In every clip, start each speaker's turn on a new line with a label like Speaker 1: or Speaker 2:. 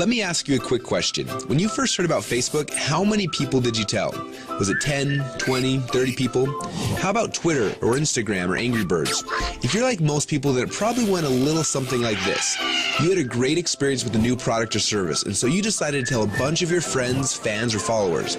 Speaker 1: Let me ask you a quick question. When you first heard about Facebook, how many people did you tell? Was it 10, 20, 30 people? How about Twitter or Instagram or Angry Birds? If you're like most people, then it probably went a little something like this. You had a great experience with a new product or service, and so you decided to tell a bunch of your friends, fans, or followers.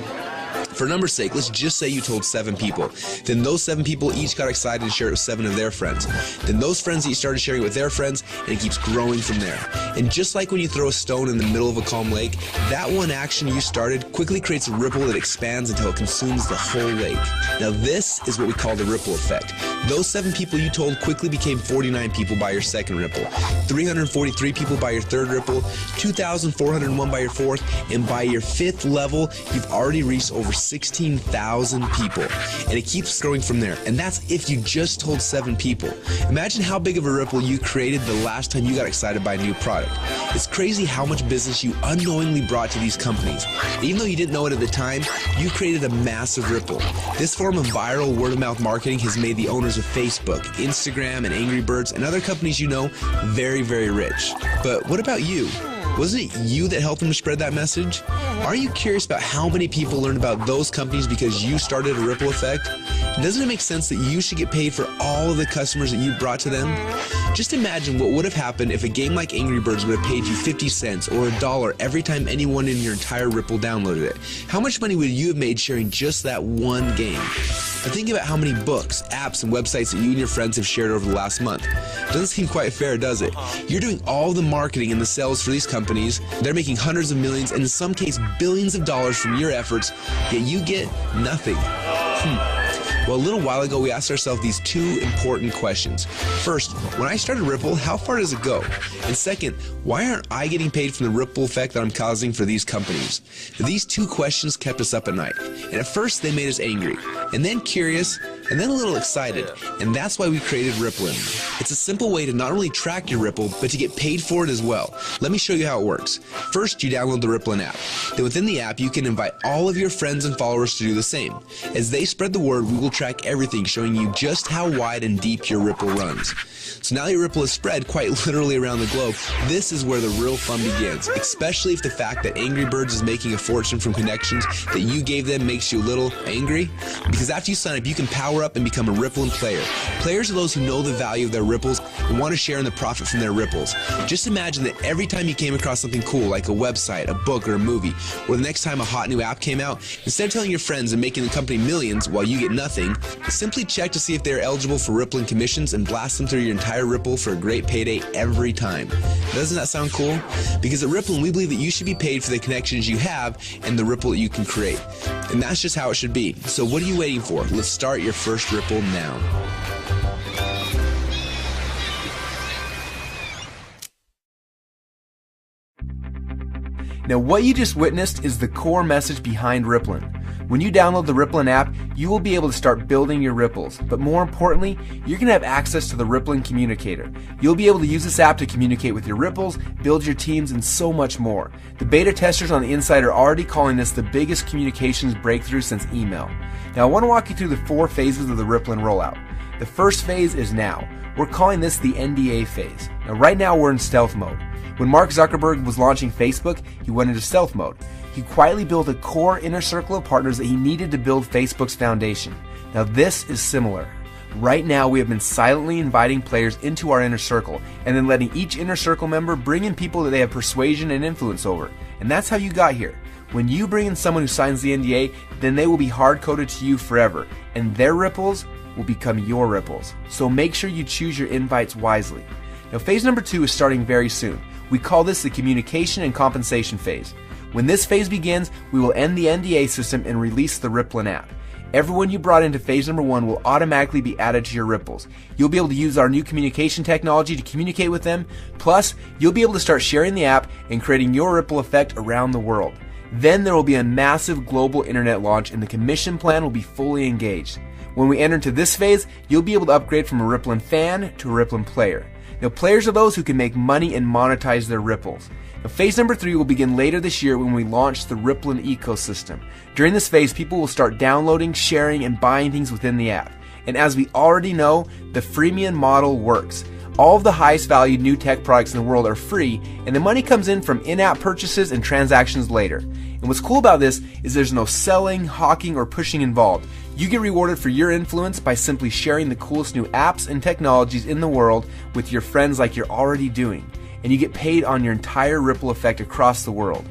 Speaker 1: For numbers' sake, let's just say you told 7 people. Then those 7 people each got excited and shared it with 7 of their friends. Then those friends each started sharing it with their friends, and it keeps growing from there. And just like when you throw a stone in the middle of a calm lake, that one action you started quickly creates a ripple that expands until it consumes the whole lake. Now this is what we call the ripple effect. Those 7 people you told quickly became 49 people by your second ripple, 343 people by your third ripple, 2,401 by your fourth, and by your 5th level, you've already reached over 16,000 people, and it keeps growing from there. And that's if you just told 7 people. Imagine how big of a ripple you created the last time you got excited by a new product. It's crazy how much business you unknowingly brought to these companies. Even though you didn't know it at the time, you created a massive ripple. This form of viral word-of-mouth marketing has made the owners of Facebook, Instagram, and Angry Birds, and other companies you know very, very rich. But what about you? Wasn't it you that helped them to spread that message? Are you curious about how many people learned about those companies because you started a ripple effect? Doesn't it make sense that you should get paid for all of the customers that you brought to them? Just imagine what would have happened if a game like Angry Birds would have paid you 50 cents or $1 every time anyone in your entire Ripple downloaded it. How much money would you have made sharing just that one game? Now think about how many books, apps, and websites that you and your friends have shared over the last month. Doesn't seem quite fair, does it? You're doing all the marketing and the sales for these companies. They're making hundreds of millions and in some cases billions of dollars from your efforts, yet you get nothing. Well, a little while ago, we asked ourselves these 2 important questions. First, when I started Ripple, how far does it go? And second, why aren't I getting paid from the ripple effect that I'm causing for these companies? These 2 questions kept us up at night. And at first, they made us angry, and then curious, and then a little excited. And that's why we created Rippln. It's a simple way to not only track your Ripple, but to get paid for it as well. Let me show you how it works. First, you download the Rippln app. Then within the app, you can invite all of your friends and followers to do the same. As they spread the word, we will track everything, showing you just how wide and deep your Ripple runs. So now your Ripple is spread quite literally around the globe. This is where the real fun begins, especially if the fact that Angry Birds is making a fortune from connections that you gave them makes you a little angry. Because after you sign up, you can power up and become a Rippln player. Players are those who know the value of their ripples and want to share in the profit from their ripples. Just imagine that every time you came across something cool, like a website, a book, or a movie, or the next time a hot new app came out, instead of telling your friends and making the company millions while you get nothing, simply check to see if they're eligible for Rippln commissions and blast them through your entire Ripple for a great payday every time. Doesn't that sound cool? Because at Rippln, we believe that you should be paid for the connections you have and the ripple that you can create. And that's just how it should be. So what are you waiting for? Let's start your first Ripple now.
Speaker 2: Now what you just witnessed is the core message behind Rippln. When you download the Rippln app, you will be able to start building your ripples. But more importantly, you're going to have access to the Rippln communicator. You'll be able to use this app to communicate with your ripples, build your teams, and so much more. The beta testers on the inside are already calling this the biggest communications breakthrough since email. Now I want to walk you through the 4 phases of the Rippln rollout. The first phase is now. We're calling this the NDA phase. Now right now we're in stealth mode. When Mark Zuckerberg was launching Facebook, he went into stealth mode. He quietly built a core inner circle of partners that he needed to build Facebook's foundation. Now this is similar. Right now we have been silently inviting players into our inner circle and then letting each inner circle member bring in people that they have persuasion and influence over. And that's how you got here. When you bring in someone who signs the NDA, then they will be hard-coded to you forever, and their ripples will become your ripples. So make sure you choose your invites wisely. Now phase number 2 is starting very soon. We call this the communication and compensation phase. When this phase begins, we will end the NDA system and release the Rippln app. Everyone you brought into phase number 1 will automatically be added to your ripples. You'll be able to use our new communication technology to communicate with them. Plus, you'll be able to start sharing the app and creating your ripple effect around the world. Then there will be a massive global internet launch and the commission plan will be fully engaged. When we enter into this phase, you'll be able to upgrade from a Rippln fan to a Rippln player. Now, players are those who can make money and monetize their ripples. Now, phase number 3 will begin later this year when we launch the Rippln ecosystem. During this phase, people will start downloading, sharing, and buying things within the app. And as we already know, the freemium model works. All of the highest valued new tech products in the world are free, and the money comes in from in-app purchases and transactions later. And what's cool about this is there's no selling, hawking, or pushing involved. You get rewarded for your influence by simply sharing the coolest new apps and technologies in the world with your friends like you're already doing. And you get paid on your entire ripple effect across the world.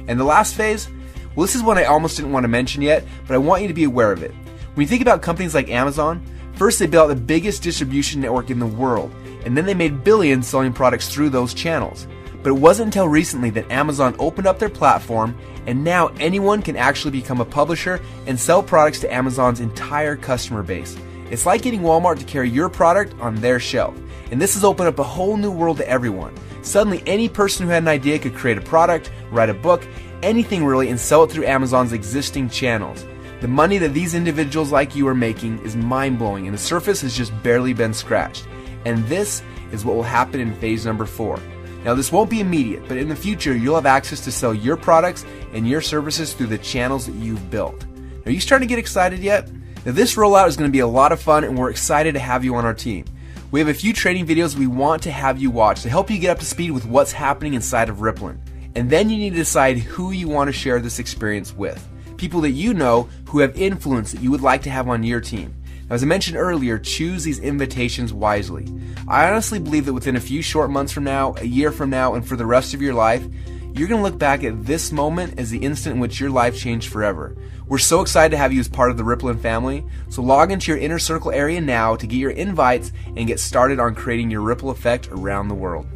Speaker 2: And the last phase? Well, this is one I almost didn't want to mention yet, but I want you to be aware of it. When you think about companies like Amazon, first they built the biggest distribution network in the world, and then they made billions selling products through those channels. But it wasn't until recently that Amazon opened up their platform, and now anyone can actually become a publisher and sell products to Amazon's entire customer base. It's like getting Walmart to carry your product on their shelf. And this has opened up a whole new world to everyone. Suddenly, any person who had an idea could create a product, write a book, anything really, and sell it through Amazon's existing channels. The money that these individuals like you are making is mind-blowing, and the surface has just barely been scratched. And this is what will happen in phase number 4. Now, this won't be immediate, but in the future, you'll have access to sell your products and your services through the channels that you've built. Are you starting to get excited yet? Now, this rollout is going to be a lot of fun, and we're excited to have you on our team. We have a few training videos we want to have you watch to help you get up to speed with what's happening inside of Rippln. And then you need to decide who you want to share this experience with. People that you know who have influence that you would like to have on your team. Now, as I mentioned earlier, choose these invitations wisely. I honestly believe that within a few short months from now, a year from now, and for the rest of your life, you're going to look back at this moment as the instant in which your life changed forever. We're so excited to have you as part of the Rippln family, so log into your inner circle area now to get your invites and get started on creating your ripple effect around the world.